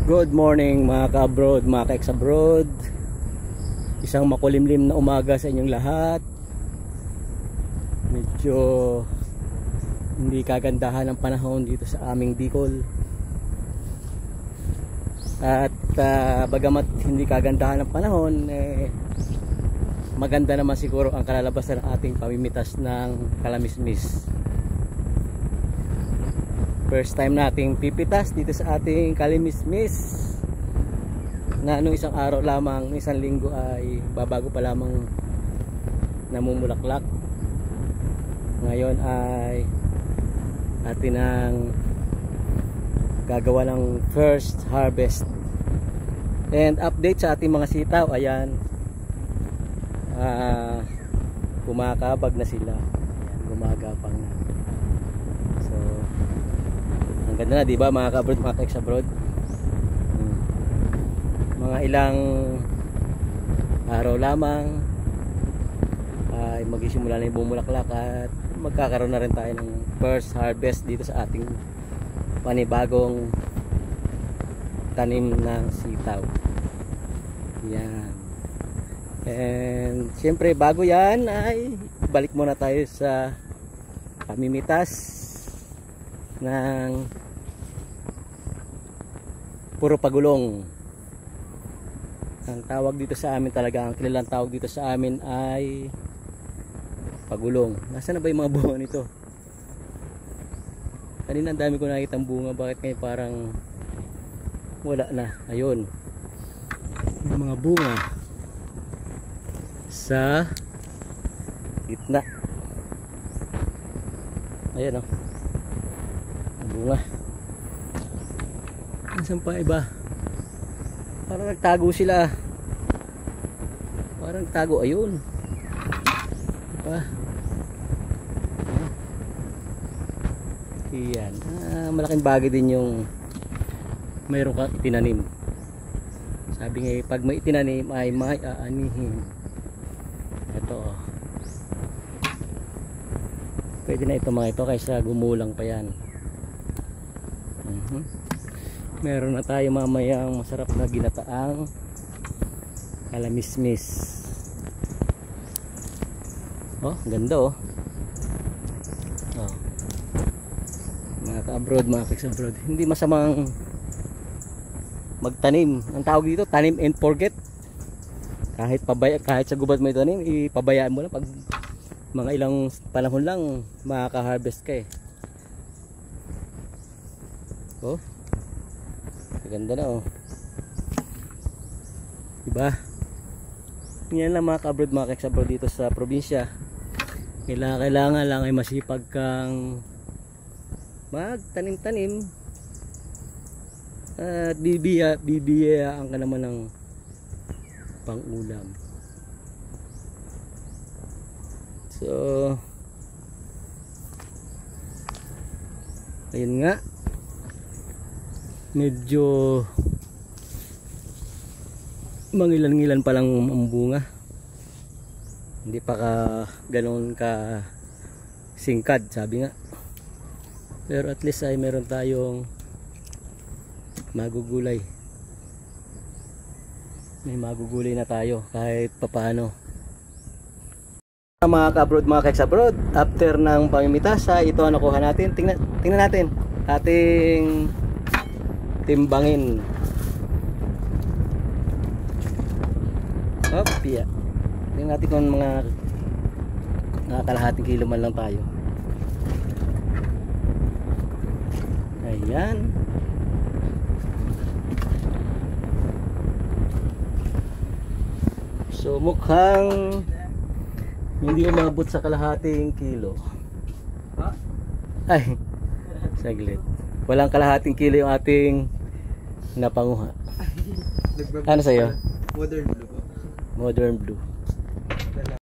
Good morning mga ka-abroad, mga ka-ex-abroad. Isang makulimlim na umaga sa inyong lahat. Medyo hindi kagandahan ang panahon dito sa aming Bicol. At bagamat hindi kagandahan ang panahon, maganda naman siguro ang kalalabasan ng ating pamimitas ng kalamismis. First time nating pipitas dito sa ating kalamismis na nung isang araw lamang, isang linggo ay babago pa lamang namumulaklak. Ngayon ay atin ang gagawa ng first harvest and update sa ating mga sitaw. Ayan, kumakabag na sila. Ayan, gumagapang na. So ang ganda na, diba mga ka-abroad, mga ka-ex-abroad? Mga ilang araw lamang ay magsisimula na yung bumulaklak at magkakaroon na rin tayo ng first harvest dito sa ating panibagong tanim ng sitaw. Yan. And siyempre bago yan ay balik muna tayo sa pamimitas ng puro pagulong. Ang tawag dito sa amin talaga, ang kilalang tawag dito sa amin ay pagulong. Nasaan na ba yung mga bunga nito? Kanina ang dami ko nakikita ang bunga, bakit ngayon parang wala na? Ayun, yung mga bunga sa gitna. Ayan o, bunga. Nasaan pa iba? Parang nagtago sila. Parang nagtago. Ayun, diba? Iyan. Malaking bagay din yung mayroon kang itinanim. Sabi nga pag may itinanim ay may aanihin. Ito, pwede na ito mga ito kaysa gumulang pa yan. Meron na tayo mamayang masarap na ginataang kalamismis. Oh, ganda oh. Oh. Mga ka-abroad, mga ka-ex-abroad, hindi masamang magtanim. Ang tawag dito, tanim and forget. Kahit sa gubat mo itanim, ipabayaan mo lang, pag mga ilang panahon lang makaka-harvest ka eh. Oh, ganda na oh, diba? Yan lang mga ka-abroad, mga ka-ex-abroad dito sa probinsya. Kailangan lang ay masipag kang magtanim-tanim at bibiyayaan ka naman ng pang-ulam. So ayun nga, medyo mangilan-ngilan pa lang ang bunga, hindi pa ganoon ka singkad, sabi nga. Pero at least ay meron tayong magugulay. May magugulay na tayo kahit papaano. Mga ka-abroad, mga ka-ex-abroad, after ng pamimitas, ito ang nakuha natin. Tingnan natin ating timbangin. Oh, piya. Tingnan natin kung mga kalahating kilo man lang tayo. Ayan. So mukhang hindi umabot sa kalahating kilo. Ay, saglit. Walang kalahating kilo yung ating napanguha. Ano sa'yo? Modern blue. Modern blue.